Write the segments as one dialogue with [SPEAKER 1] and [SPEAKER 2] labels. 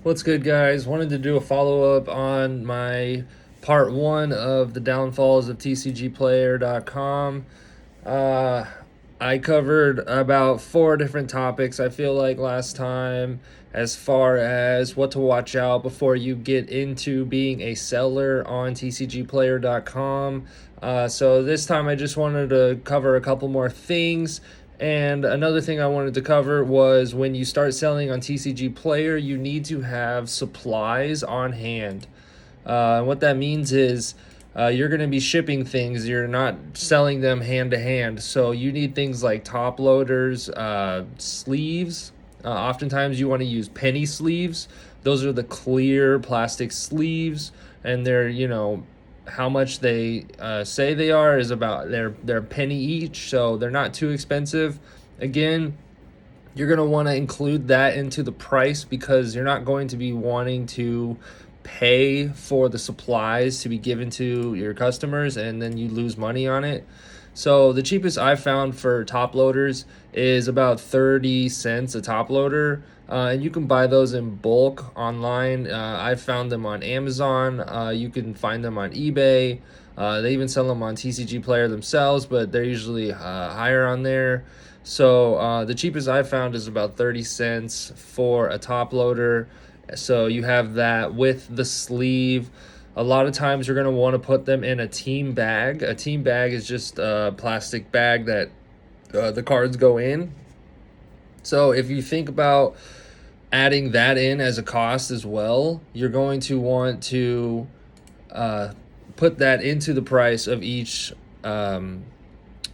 [SPEAKER 1] What's good, guys? Wanted to do a follow up on my part one of the downfalls of TCGPlayer.com. Uh, I covered about four different topics, I feel like, last time, as far as what to watch out before you get into being a seller on TCGPlayer.com. So this time I just wanted to cover a couple more things. And another thing I wanted to cover was when you start selling on TCG Player, you need to have supplies on hand. What that means is you're going to be shipping things, you're not selling them hand to hand. So you need things like top loaders, sleeves. Oftentimes you want to use penny sleeves. Those are the clear plastic sleeves, and they're, how much they say they are is about their penny each, so they're not too expensive. Again, you're going to want to include that into the price because you're not going to be wanting to pay for the supplies to be given to your customers and then you lose money on it. So the cheapest I've found for top loaders is about 30 cents a top loader. And you can buy those in bulk online. I've found them on Amazon. You can find them on eBay. They even sell them on TCG Player themselves, but they're usually higher on there. So the cheapest I've found is about 30 cents for a top loader. So you have that with the sleeve. A lot of times you're going to want to put them in a team bag. A team bag is just a plastic bag that the cards go in. So if you think about adding that in as a cost as well, you're going to want to put that into the price of each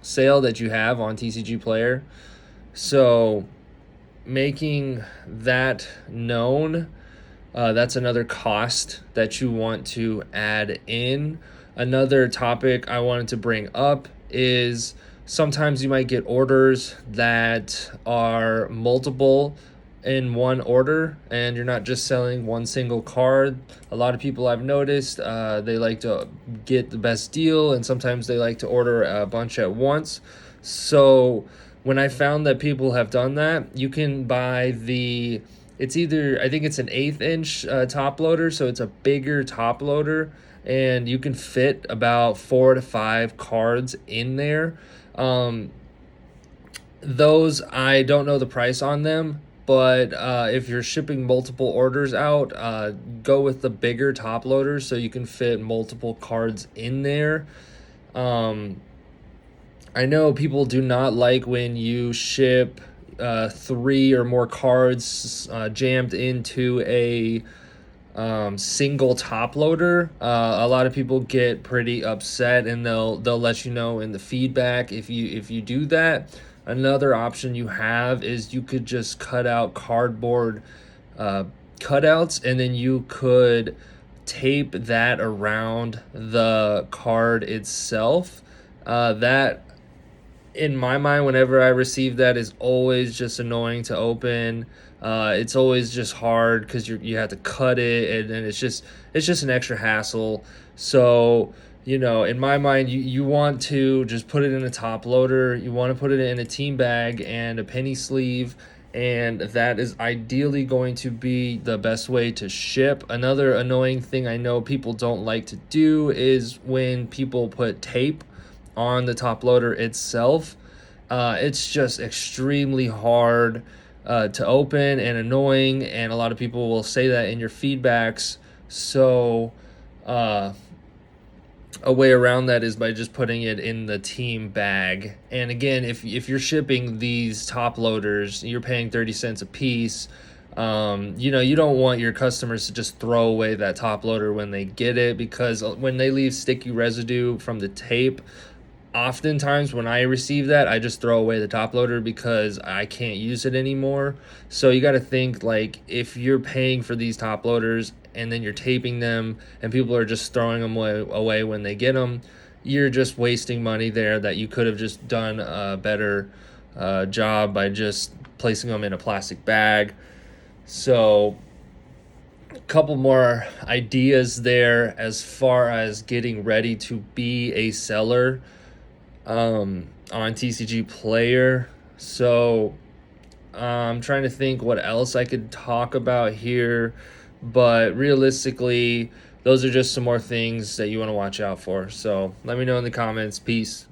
[SPEAKER 1] sale that you have on TCG Player. So making that known, that's another cost that you want to add in. Another topic I wanted to bring up is sometimes you might get orders that are multiple in one order and you're not just selling one single card. A lot of people I've noticed, they like to get the best deal and sometimes they like to order a bunch at once. So when I found that people have done that, you can buy it's either, I think it's an 1/8 inch top loader, so it's a bigger top loader, and you can fit about 4 to 5 cards in there. Um, those, I don't know the price on them, but if you're shipping multiple orders out, go with the bigger top loaders so you can fit multiple cards in there. Um, I know people do not like when you ship 3 or more cards jammed into a single top loader. A lot of people get pretty upset, and they'll let you know in the feedback if you do that. Another option you have is you could just cut out cardboard cutouts, and then you could tape that around the card itself. That, in my mind, whenever I receive that, is always just annoying to open. It's always just hard because you have to cut it, and it's just an extra hassle. So in my mind, you want to just put it in a top loader. You want to put it in a team bag and a penny sleeve, and that is ideally going to be the best way to ship. Another annoying thing I know people don't like to do is when people put tape on the top loader itself. It's just extremely hard to open and annoying, and a lot of people will say that in your feedbacks. So a way around that is by just putting it in the team bag. And again, if you're shipping these top loaders, you're paying 30 cents a piece. You don't want your customers to just throw away that top loader when they get it, because when they leave sticky residue from the tape, oftentimes when I receive that, I just throw away the top loader because I can't use it anymore. So you got to think, like, if you're paying for these top loaders and then you're taping them and people are just throwing them away when they get them, you're just wasting money there that you could have just done a better job by just placing them in a plastic bag. So a couple more ideas there as far as getting ready to be a seller on TCG Player. So I'm trying to think what else I could talk about here, but realistically, those are just some more things that you want to watch out for. So let me know in the comments. Peace.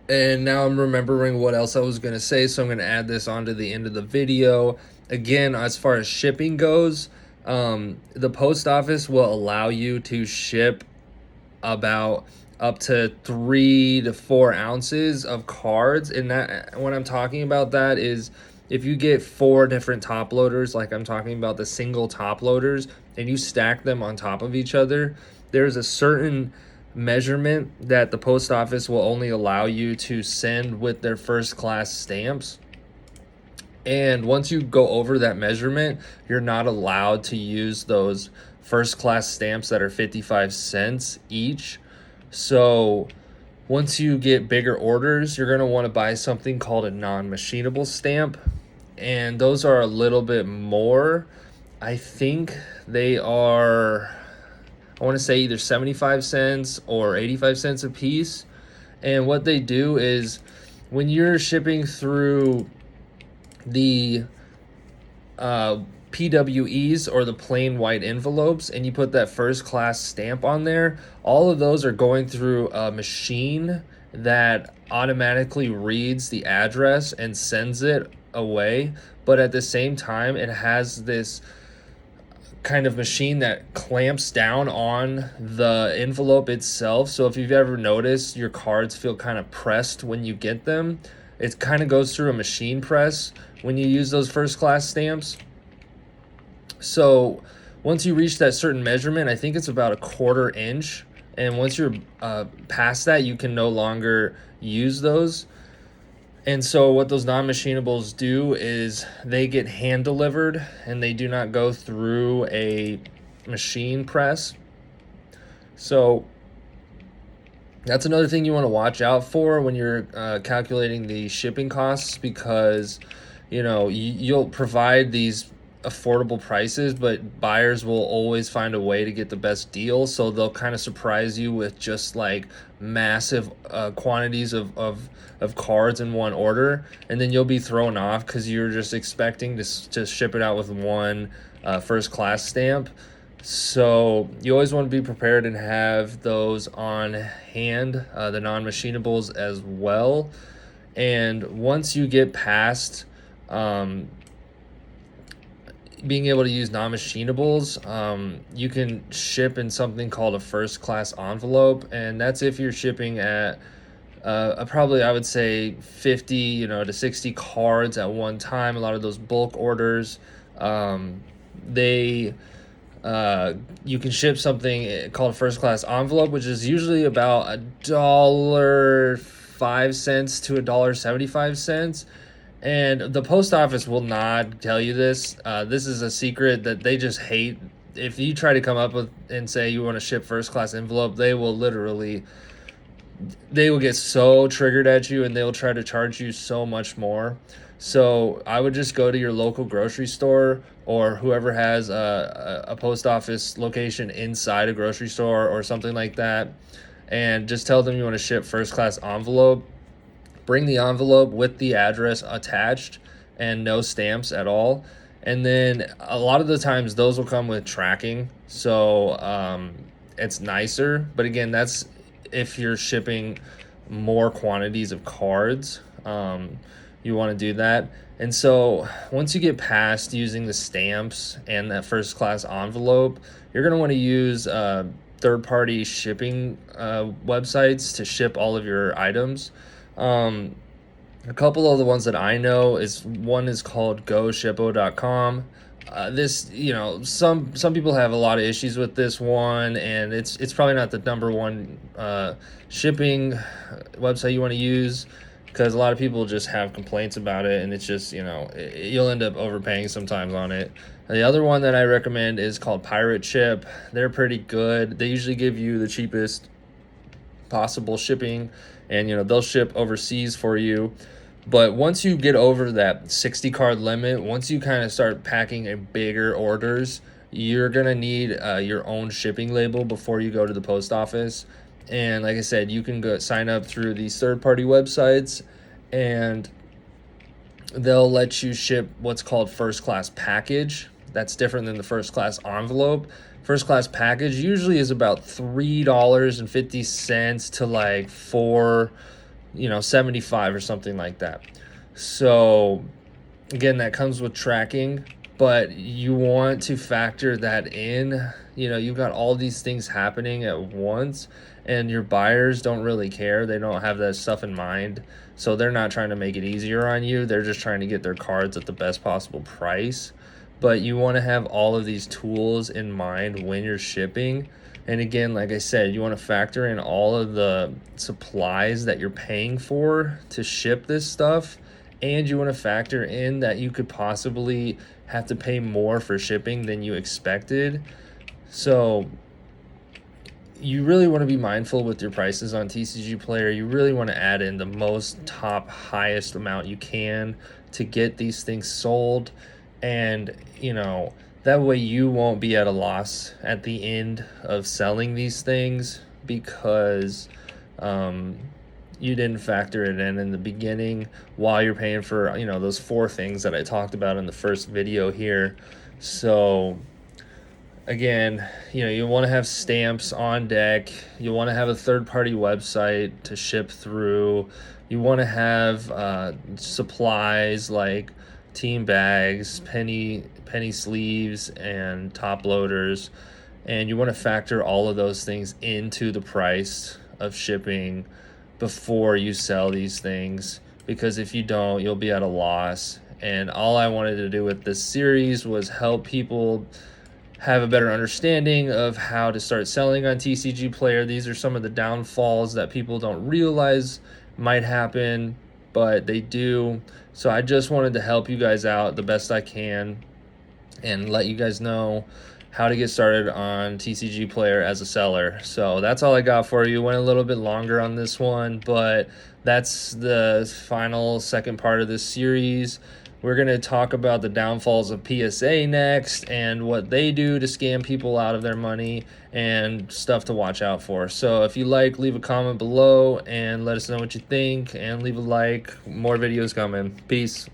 [SPEAKER 1] And now I'm remembering what else I was going to say, so I'm going to add this onto the end of the video. Again, as far as shipping goes, the post office will allow you to ship about up to 3 to 4 ounces of cards. And that, what I'm talking about, that is if you get 4 different top loaders, like I'm talking about the single top loaders, and you stack them on top of each other, there's a certain measurement that the post office will only allow you to send with their first class stamps. And once you go over that measurement, you're not allowed to use those first class stamps that are 55 cents each. So once you get bigger orders, you're going to want to buy something called a non-machinable stamp. And those are a little bit more. I think they are, I want to say either 75 cents or 85 cents a piece. And what they do is when you're shipping through the PWEs, or the plain white envelopes, and you put that first class stamp on there, all of those are going through a machine that automatically reads the address and sends it away. But at the same time, it has this kind of machine that clamps down on the envelope itself. So if you've ever noticed your cards feel kind of pressed when you get them, it kind of goes through a machine press when you use those first class stamps. So once you reach that certain measurement, I think it's about 1/4 inch, and once you're past that, you can no longer use those. And so what those non-machinables do is they get hand delivered, and they do not go through a machine press. So that's another thing you want to watch out for when you're calculating the shipping costs, because you'll provide these affordable prices, but buyers will always find a way to get the best deal. So they'll kind of surprise you with just like massive quantities of cards in one order, and then you'll be thrown off because you're just expecting to ship it out with one first class stamp. So you always want to be prepared and have those on hand, the non-machinables as well. And once you get past being able to use non-machinables, you can ship in something called a first class envelope, and that's if you're shipping at probably, I would say, 50 to 60 cards at one time. A lot of those bulk orders, they you can ship something called a first class envelope, which is usually about $1.05 to $1.75. And the post office will not tell you this. This is a secret that they just hate. If you try to come up with and say you want to ship first class envelope, they will get so triggered at you, and they'll try to charge you so much more. So I would just go to your local grocery store, or whoever has a post office location inside a grocery store or something like that, and just tell them you want to ship first class envelope. Bring the envelope with the address attached and no stamps at all. And then a lot of the times those will come with tracking, so it's nicer. But again, that's if you're shipping more quantities of cards. You want to do that. And so once you get past using the stamps and that first class envelope, you're going to want to use third-party shipping websites to ship all of your items. A couple of the ones that I know one is called GoShippo.com. This, some people have a lot of issues with this one, and it's probably not the number one shipping website you want to use, because a lot of people just have complaints about it, and it's just, you'll end up overpaying sometimes on it. The other one that I recommend is called Pirate Ship. They're pretty good. They usually give you the cheapest possible shipping, and they'll ship overseas for you. But once you get over that 60 card limit, once you kind of start packing in bigger orders, you're gonna need your own shipping label before you go to the post office. And like I said, you can go sign up through these third-party websites, and they'll let you ship what's called first class package. That's different than the first class envelope. First class package usually is about $3.50 to like 4.75 or something like that. So again, that comes with tracking, but you want to factor that in. You've got all these things happening at once, and your buyers don't really care. They don't have that stuff in mind. So they're not trying to make it easier on you. They're just trying to get their cards at the best possible price. But you want to have all of these tools in mind when you're shipping. And again, like I said, you want to factor in all of the supplies that you're paying for to ship this stuff. And you want to factor in that you could possibly have to pay more for shipping than you expected. So you really want to be mindful with your prices on TCGPlayer. You really want to add in the most highest amount you can to get these things sold. And, that way you won't be at a loss at the end of selling these things because you didn't factor it in the beginning while you're paying for, those 4 things that I talked about in the first video here. So again, you want to have stamps on deck. You want to have a third-party website to ship through. You want to have supplies like team bags, penny sleeves, and top loaders. And you want to factor all of those things into the price of shipping before you sell these things, because if you don't, you'll be at a loss. And all I wanted to do with this series was help people have a better understanding of how to start selling on TCGPlayer. These are some of the downfalls that people don't realize might happen, but they do. So I just wanted to help you guys out the best I can and let you guys know how to get started on TCGPlayer as a seller. So that's all I got for you. Went a little bit longer on this one, but that's the final second part of this series. We're going to talk about the downfalls of PSA next and what they do to scam people out of their money and stuff to watch out for. So if you like, leave a comment below and let us know what you think, and leave a like. More videos coming. Peace.